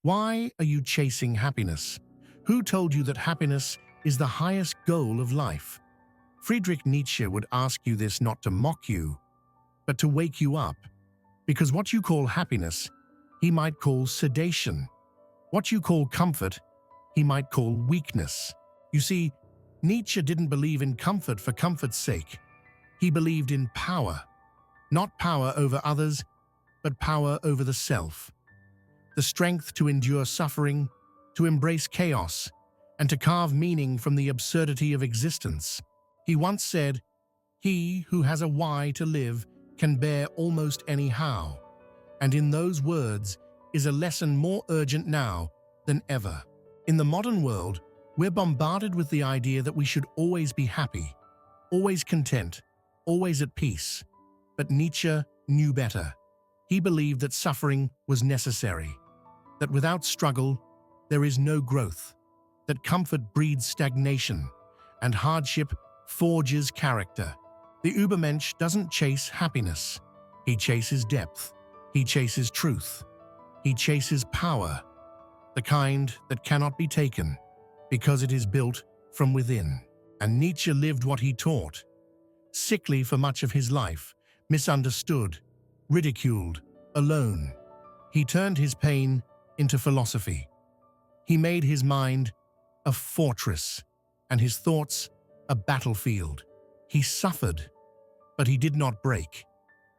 Why are you chasing happiness? Who told you that happiness is the highest goal of life? Friedrich Nietzsche would ask you this not to mock you, but to wake you up. Because what you call happiness, he might call sedation. What you call comfort, he might call weakness. You see, Nietzsche didn't believe in comfort for comfort's sake. He believed in power. Not power over others, but power over the self. The strength to endure suffering, to embrace chaos, and to carve meaning from the absurdity of existence. He once said, "He who has a why to live can bear almost any how." And in those words is a lesson more urgent now than ever. In the modern world, we're bombarded with the idea that we should always be happy, always content, always at peace. But Nietzsche knew better. He believed that suffering was necessary, that without struggle, there is no growth, that comfort breeds stagnation, and hardship forges character. The Übermensch doesn't chase happiness. He chases depth. He chases truth. He chases power, the kind that cannot be taken, because it is built from within. And Nietzsche lived what he taught. Sickly for much of his life, misunderstood, ridiculed, alone, he turned his pain into philosophy. He made his mind a fortress and his thoughts a battlefield. He suffered, but he did not break.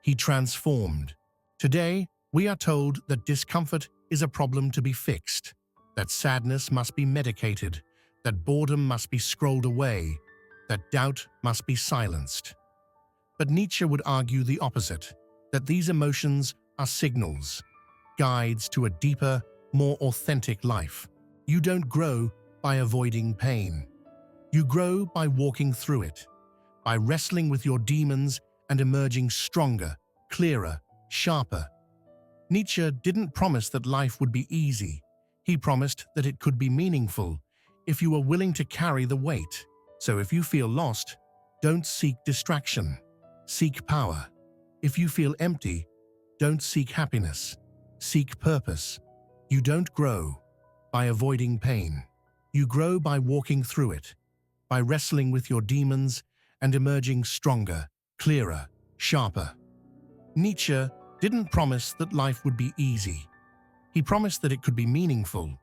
He transformed. Today, we are told that discomfort is a problem to be fixed, that sadness must be medicated, that boredom must be scrolled away, that doubt must be silenced. But Nietzsche would argue the opposite, that these emotions are signals, guides to a deeper, more authentic life. You don't grow by avoiding pain. You grow by walking through it, by wrestling with your demons and emerging stronger, clearer, sharper. Nietzsche didn't promise that life would be easy. He promised that it could be meaningful if you were willing to carry the weight. So if you feel lost, don't seek distraction. Seek power. If you feel empty, don't seek happiness. Seek purpose. You don't grow by avoiding pain. You grow by walking through it, by wrestling with your demons and emerging stronger, clearer, sharper. Nietzsche didn't promise that life would be easy. He promised that it could be meaningful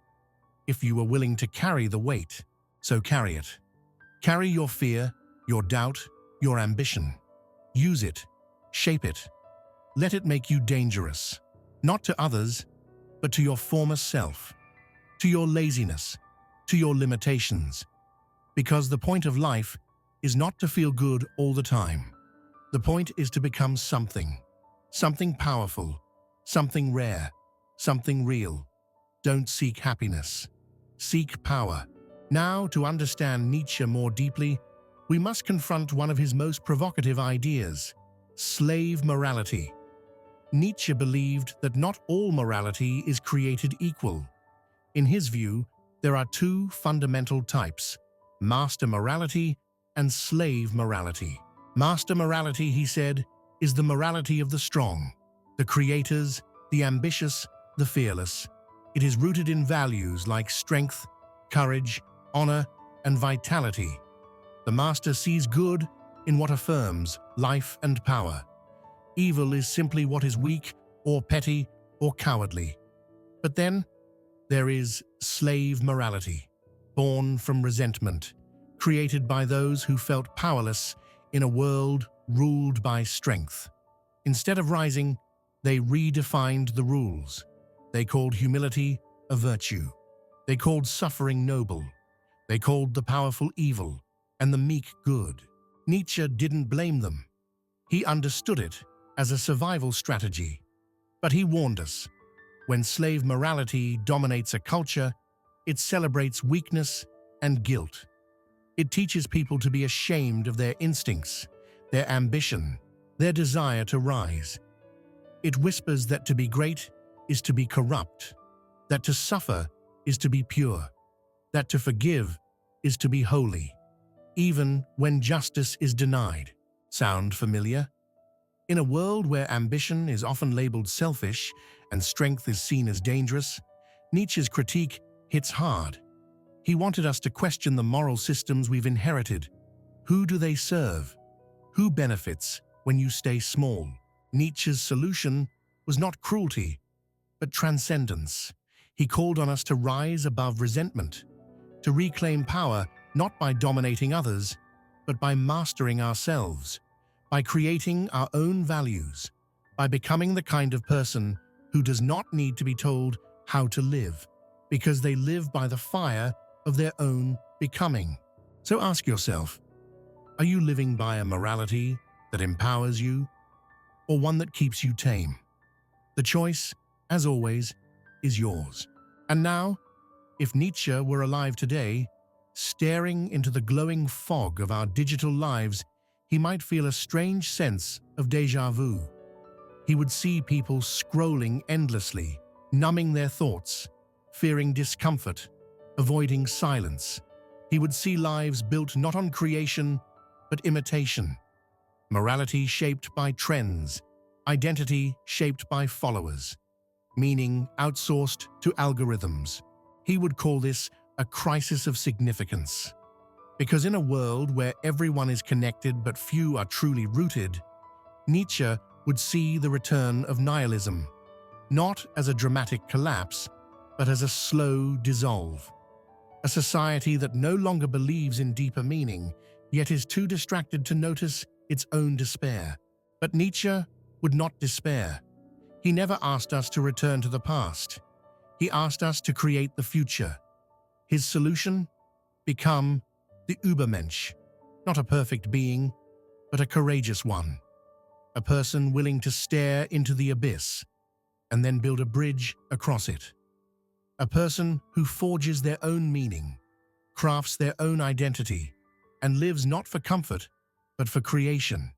if you were willing to carry the weight. So carry it. Carry your fear, your doubt, your ambition. Use it. Shape it. Let it make you dangerous, not to others, but to your former self, to your laziness, to your limitations. Because the point of life is not to feel good all the time. The point is to become something powerful, something rare, something real. Don't seek happiness. Seek power. Now, to understand Nietzsche more deeply, we must confront one of his most provocative ideas: slave morality. Nietzsche believed that not all morality is created equal. In his view, there are two fundamental types: master morality and slave morality. Master morality, he said, is the morality of the strong, the creators, the ambitious, the fearless. It is rooted in values like strength, courage, honor, and vitality. The master sees good in what affirms life and power. Evil is simply what is weak or petty or cowardly. But then there is slave morality, born from resentment, created by those who felt powerless in a world ruled by strength. Instead of rising, they redefined the rules. They called humility a virtue. They called suffering noble. They called the powerful evil and the meek good. Nietzsche didn't blame them. He understood it as a survival strategy. But he warned us, when slave morality dominates a culture, it celebrates weakness and guilt. It teaches people to be ashamed of their instincts, their ambition, their desire to rise. It whispers that to be great is to be corrupt, that to suffer is to be pure, that to forgive is to be holy, even when justice is denied. Sound familiar? In a world where ambition is often labeled selfish and strength is seen as dangerous, Nietzsche's critique hits hard. He wanted us to question the moral systems we've inherited. Who do they serve? Who benefits when you stay small? Nietzsche's solution was not cruelty, but transcendence. He called on us to rise above resentment, to reclaim power not by dominating others, but by mastering ourselves, by creating our own values, by becoming the kind of person who does not need to be told how to live, because they live by the fire of their own becoming. So ask yourself, are you living by a morality that empowers you, or one that keeps you tame? The choice, as always, is yours. And now, if Nietzsche were alive today, staring into the glowing fog of our digital lives, he might feel a strange sense of déjà vu. He would see people scrolling endlessly, numbing their thoughts, fearing discomfort, avoiding silence. He would see lives built not on creation, but imitation. Morality shaped by trends, identity shaped by followers, meaning outsourced to algorithms. He would call this a crisis of significance. Because in a world where everyone is connected but few are truly rooted, Nietzsche would see the return of nihilism, not as a dramatic collapse, but as a slow dissolve. A society that no longer believes in deeper meaning, yet is too distracted to notice its own despair. But Nietzsche would not despair. He never asked us to return to the past. He asked us to create the future. His solution? Become the Übermensch, not a perfect being, but a courageous one. A person willing to stare into the abyss and then build a bridge across it. A person who forges their own meaning, crafts their own identity, and lives not for comfort, but for creation.